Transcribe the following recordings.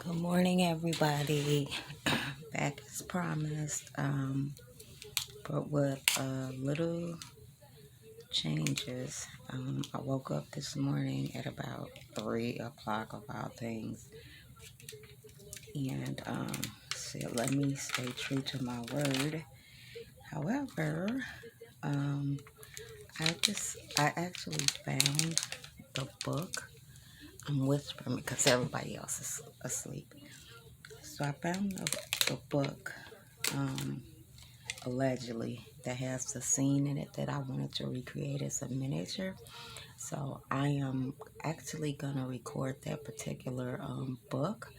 Good morning, everybody. Back as promised, but with little changes. I woke up this morning at about 3 o'clock of all things and said, let me stay true to my word. However, um, I actually found the book. I'm whispering because everybody else is asleep. So I found the book. Um, Allegedly, that has the scene in it that I wanted to recreate as a miniature. So I am actually gonna record that particular book.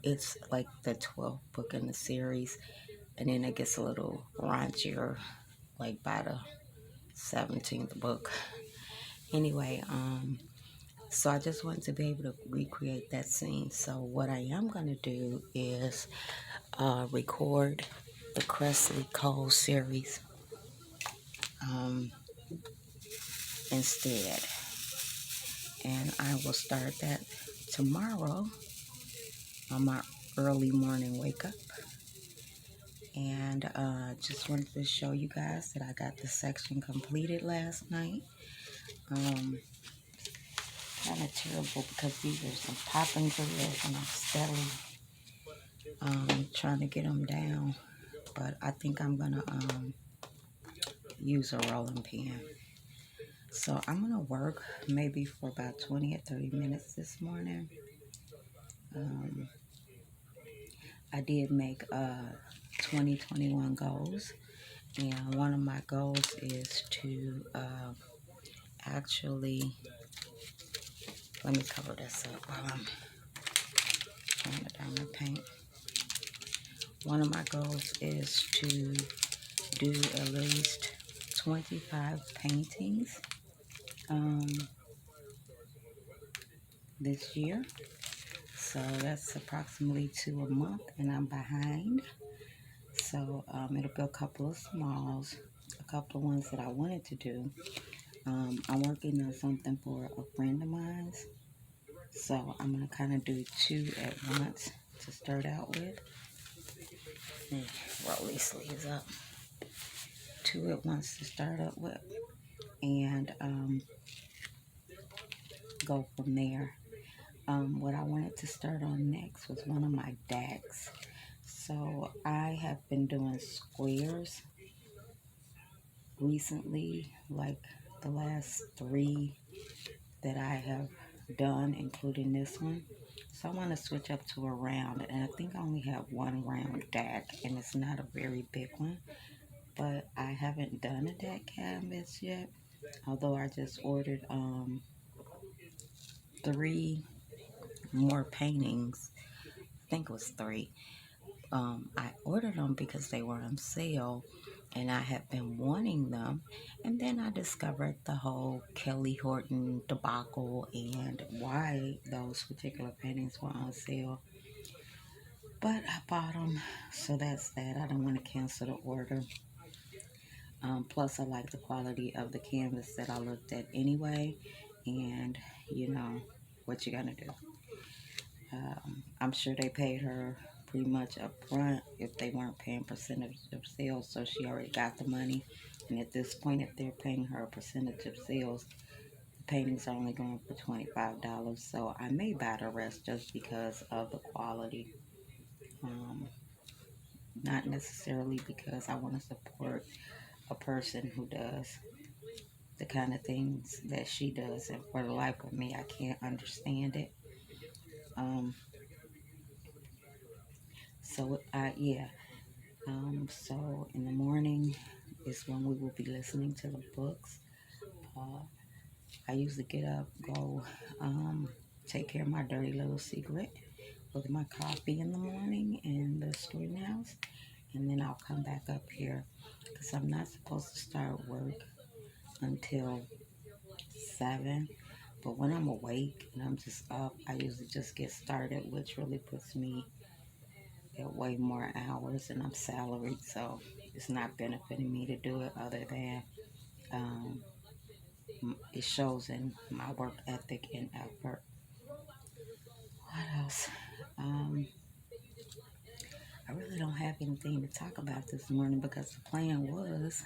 It's like the 12th book in the series, and then it gets a little raunchier, like by the 17th book. Anyway, so I just wanted to be able to recreate that scene. So what I am gonna do is record the Cressley Cole series. Um, Instead, and I will start that tomorrow on my early morning wake up. And just wanted to show you guys that I got the section completed last night. Kind of terrible because these are some popping grills and I'm steadily trying to get them down. But I think I'm gonna use a rolling pin. So I'm gonna work maybe for about 20 or 30 minutes this morning. I did make 2021 goals, and one of my goals is to actually, let me cover this up while I'm trying to down the paint. One of my goals is to do at least 25 paintings this year. So that's approximately 2 a month, and I'm behind. So it'll be a couple of smalls, a couple of ones that I wanted to do. I'm working on something for a friend of mine. So I'm going to kind of do 2 at once to start out with. And roll these sleeves up. 2 at once to start up with. And go from there. What I wanted to start on next was one of my DACs. So I have been doing squares recently, like the last 3 that I have done, including this one. So I want to switch up to a round, and I think I only have one round DAC, and it's not a very big one. But I haven't done a DAC canvas yet, although I just ordered 3 more paintings. I think it was 3. I ordered them because they were on sale and I had been wanting them, and then I discovered the whole Kelly Horton debacle and why those particular paintings were on sale. But I bought them, so that's that. I don't want to cancel the order. Plus I like the quality of the canvas that I looked at anyway, and you know what you're gonna do. I'm sure they paid her pretty much up front if they weren't paying percentage of sales, so she already got the money. And at this point, if they're paying her a percentage of sales, the paintings are only going for $25. So I may buy the rest just because of the quality. Not necessarily because I want to support a person who does the kind of things that she does, and for the life of me, I can't understand it. Um, yeah. So in the morning is when we will be listening to the books. Uh, I usually get up, go take care of my dirty little secret with my coffee in the morning in the screen house, and then I'll come back up here because I'm not supposed to start work until 7. But when I'm awake and I'm just up, I usually just get started, which really puts me at way more hours, and I'm salaried, so it's not benefiting me to do it other than um, it shows in my work ethic and effort. What else? Um, I really don't have anything to talk about this morning because the plan was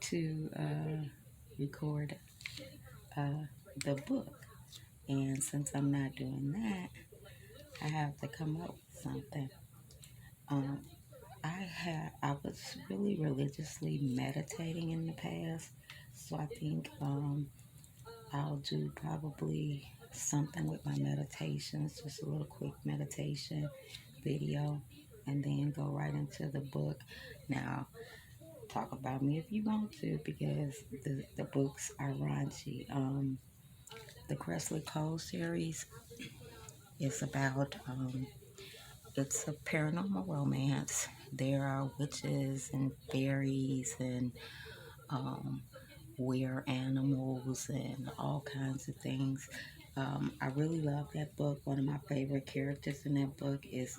to record uh, the book. And since I'm not doing that, I have to come up with something. Um, I was really religiously meditating in the past, so I think I'll do probably something with my meditations, just a little quick meditation video, and then go right into the book. Now, talk about me if you want to, because the books are raunchy. The Cressley Cole series is about it's a paranormal romance. There are witches and fairies and um, weird animals and all kinds of things. I really love that book. One of my favorite characters in that book is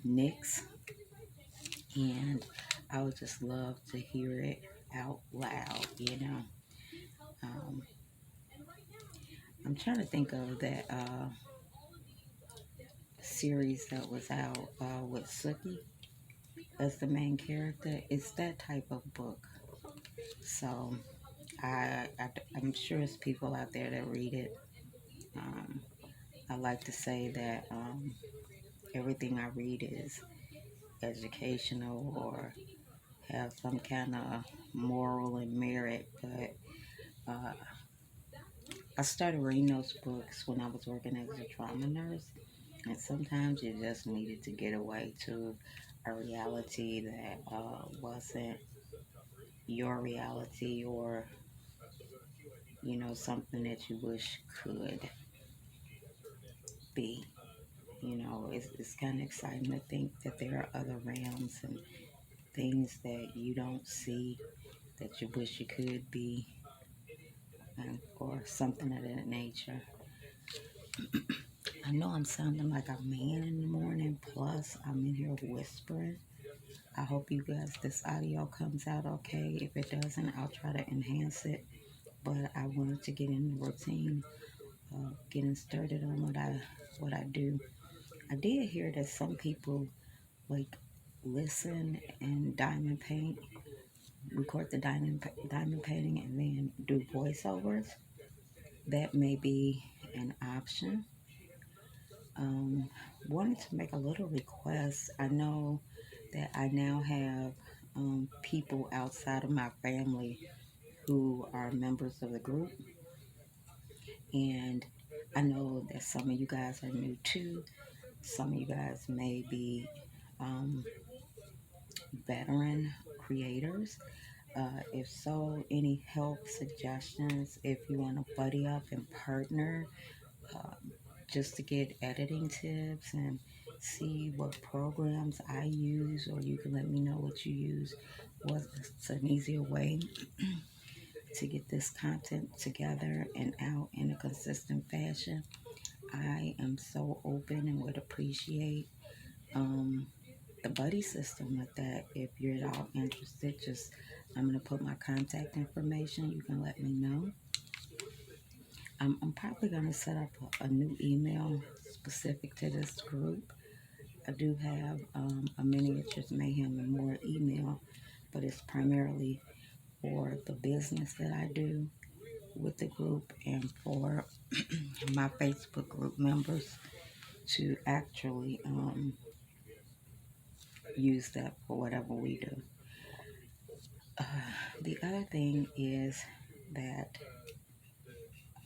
Nyx, and I would just love to hear it out loud. Um, I'm trying to think of that series that was out with Sookie as the main character. It's that type of book. So I'm sure there's people out there that read it. Um, I like to say that everything I read is educational or have some kind of moral and merit. But uh, I started reading those books when I was working as a trauma nurse, and sometimes you just needed to get away to a reality that wasn't your reality, or something that you wish could be. It's kind of exciting to think that there are other realms and things that you don't see that you wish you could be, or something of that nature. I know I'm sounding like a man in the morning, plus I'm in here whispering. I hope you guys, this audio comes out okay. If it doesn't, I'll try to enhance it. But I wanted to get in the routine of getting started on what I do. I did hear that some people like listen and diamond paint, record the diamond painting, and then do voiceovers. That may be an option. Um, Wanted to make a little request. I know that I now have people outside of my family who are members of the group, and I know that some of you guys are new too. Some of you guys may be um, veteran creators. If so, any help, suggestions, if you want to buddy up and partner uh, just to get editing tips and see what programs I use, or you can let me know what you use. What's an easier way to get this content together and out in a consistent fashion? I am so open and would appreciate um, the buddy system with that. If you're at all interested, just I'm going to put my contact information. You can let me know. I'm probably going to set up a new email specific to this group. I do have a Miniatures Mayhem and More email, but it's primarily for the business that I do with the group and for my Facebook group members to actually use that for whatever we do. Uh, the other thing is that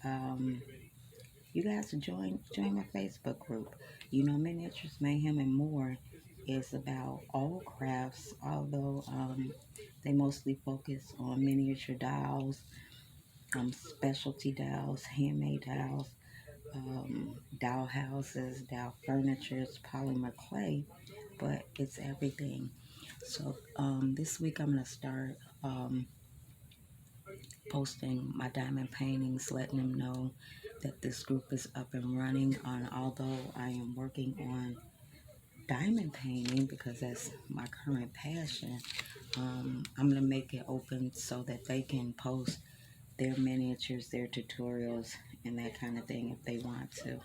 um, you guys join my Facebook group. Miniatures Mayhem and More is about all crafts, although they mostly focus on miniature dolls, specialty dolls, handmade dolls, doll houses, doll furnitures, polymer clay, but it's everything. So this week I'm gonna start posting my diamond paintings, letting them know that this group is up and running. Although I am working on diamond painting because that's my current passion, I'm gonna make it open so that they can post their miniatures, their tutorials, and that kind of thing if they want to.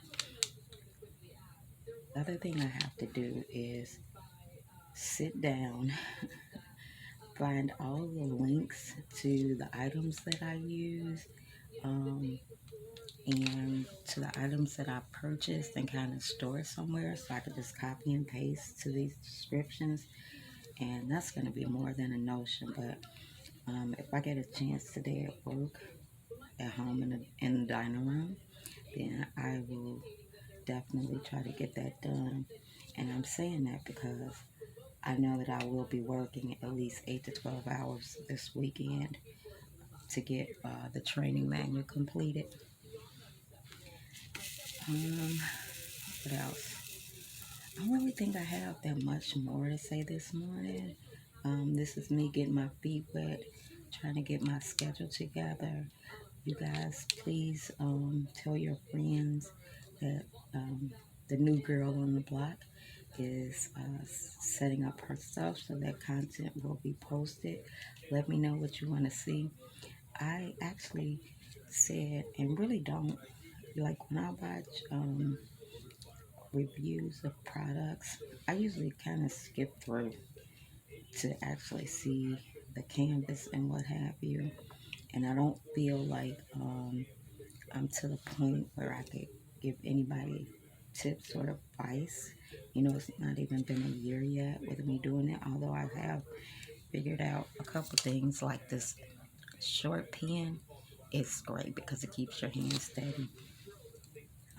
other thing I have to do is sit down, find all the links to the items that I use, um, and to the items that I purchased and kind of store it somewhere so I could just copy and paste to these descriptions. And that's going to be more than a notion. But if I get a chance today at work, at home in the dining room, then I will definitely try to get that done. And I'm saying that because I know that I will be working at least 8 to 12 hours this weekend to get the training manual completed. Um, what else? I don't really think I have that much more to say this morning. This is me getting my feet wet, trying to get my schedule together. You guys, please tell your friends that um, the new girl on the block is setting up her stuff so that content will be posted. Let me know what you want to see. I actually said, and really don't, like when I watch reviews of products, I usually kind of skip through to actually see the canvas and what have you. And I don't feel like I'm to the point where I could give anybody tips or advice. You know, it's not even been a year yet with me doing it, although I have figured out a couple things like this short pen. It's great because it keeps your hand steady.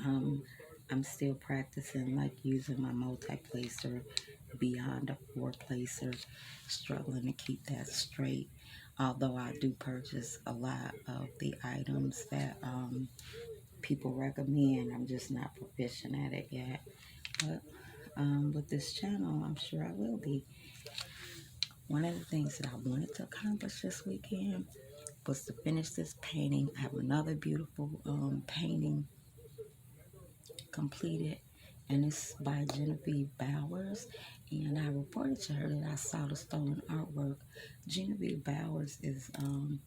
Um, I'm still practicing like using my multi-placer beyond a four placer, struggling to keep that straight. Although I do purchase a lot of the items that people recommend, I'm just not proficient at it yet. But with this channel, I'm sure I will be. One of the things that I wanted to accomplish this weekend was to finish this painting. I have another beautiful painting completed, and it's by Genevieve Bowers. And I reported to her that I saw the stolen artwork. Genevieve Bowers is an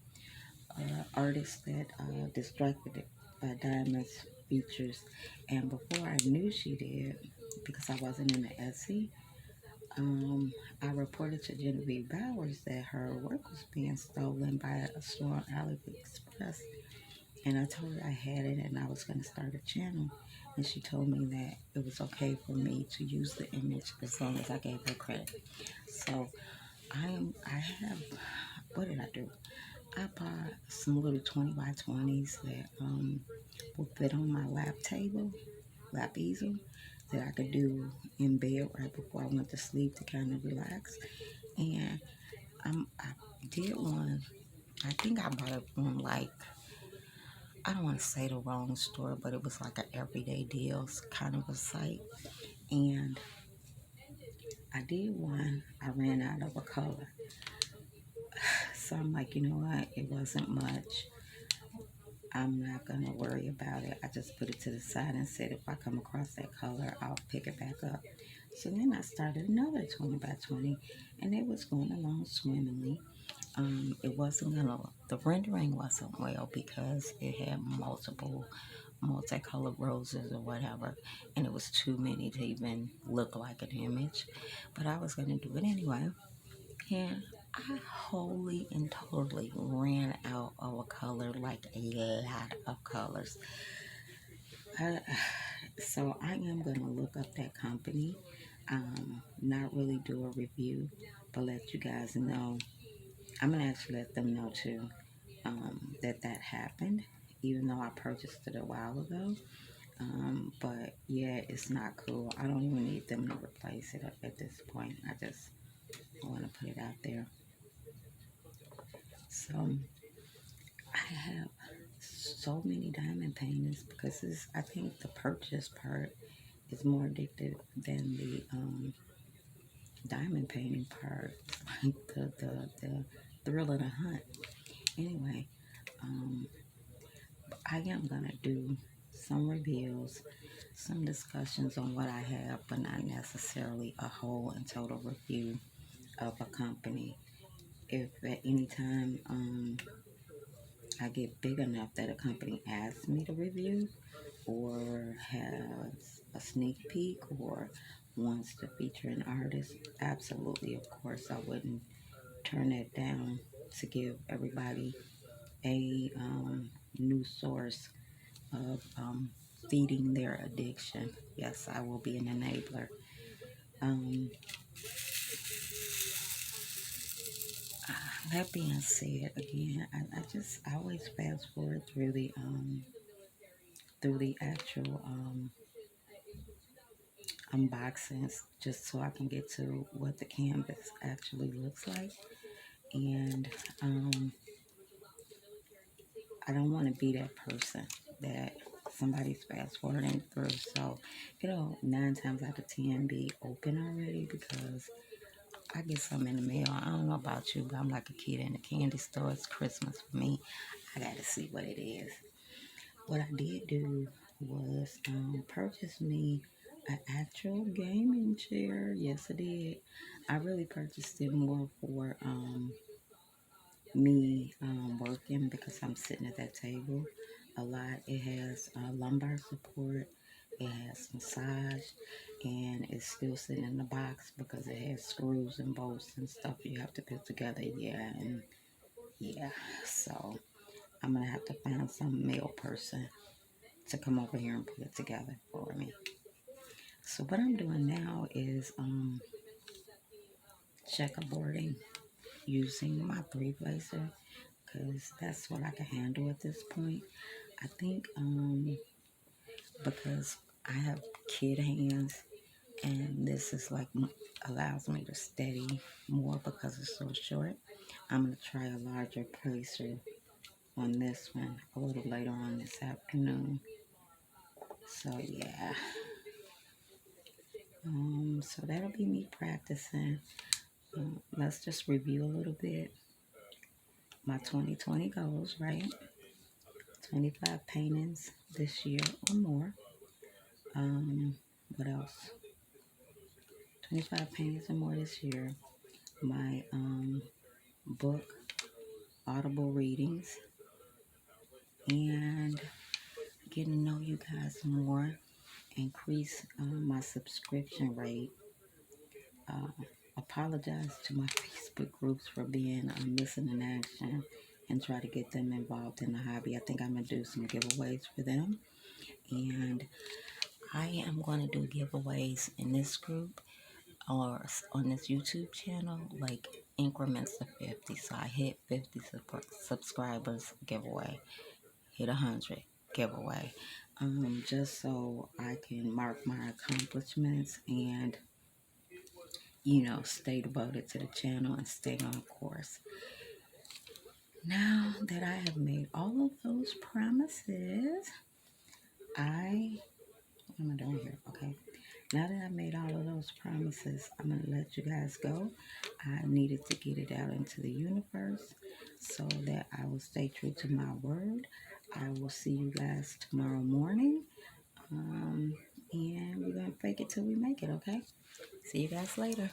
artist that Distracted by Diamonds features, and before I knew she did, because I wasn't in the Etsy, I reported to Genevieve Bowers that her work was being stolen by a store on AliExpress. And I told her I had it and I was going to start a channel. And she told me that it was okay for me to use the image as long as I gave her credit. So I have, what did I do? I bought some little 20 by 20s that will fit on my lap easel, that I could do in bed right before I went to sleep to kind of relax. And I did one, I think I bought it from like, I don't want to say the wrong store, but it was like an everyday deals kind of a site. And I did one, I ran out of a color. So I'm like, you know what? It wasn't much. I'm not going to worry about it. I just put it to the side and said, if I come across that color, I'll pick it back up. So then I started another 20 by 20, and it was going along swimmingly. It wasn't gonna, the rendering wasn't well because it had multicolored roses or whatever, and it was too many to even look like an image. But I was gonna do it anyway, and I wholly and totally ran out of a color, like a lot of colors. So I am gonna look up that company. Not really do a review, but let you guys know. I'm gonna actually let them know too, that happened, even though I purchased it a while ago. But yeah, it's not cool. I don't even need them to replace it at this point. I just want to put it out there. So I have so many diamond paintings because I think the purchase part is more addictive than the diamond painting part. Like the thrill of the hunt. Anyway, um, I am gonna do some reviews, some discussions on what I have, but not necessarily a whole and total review of a company. If at any time I get big enough that a company asks me to review, or has a sneak peek or wants to feature an artist, absolutely, of course, I wouldn't turn that down to give everybody a new source of feeding their addiction. Yes, I will be an enabler. Um, that being said, again, I always fast forward through the actual unboxings just so I can get to what the canvas actually looks like. And I don't want to be that person that somebody's fast forwarding through. So it'll 9 times out of 10 be open already because I get something in the mail. I don't know about you, but I'm like a kid in a candy store. It's Christmas for me. I got to see what it is. What I did do was purchase me an actual gaming chair. Yes, I did. I really purchased it more for me working because I'm sitting at that table a lot. It has lumbar support, it has massage, and it's still sitting in the box because it has screws and bolts and stuff you have to put together. Yeah, and yeah, so I'm gonna have to find some male person to come over here and put it together for me. So what I'm doing now is checkerboarding using my three placer because that's what I can handle at this point. I think because I have kid hands and this is like allows me to steady more because it's so short. I'm gonna try a larger placer on this one a little later on this afternoon. So yeah, so that'll be me practicing. Let's just review a little bit my 2020 goals, right? 25 paintings this year or more. What else? 25 paintings or more this year. My book, Audible readings, and getting to know you guys more. Increase my subscription rate. Uh, Apologize to my Facebook groups for being missing in action and try to get them involved in the hobby. I think I'm going to do some giveaways for them. And I am going to do giveaways in this group or on this YouTube channel, like increments of 50. So I hit 50 subscribers, giveaway. Hit 100, giveaway. Just so I can mark my accomplishments and, stay devoted to the channel and stay on course. Now that I have made all of those promises, what am I doing here? Okay. Now that I've made all of those promises, I'm going to let you guys go. I needed to get it out into the universe so that I will stay true to my word. I will see you guys tomorrow morning. And we're going to fake it till we make it, okay? See you guys later.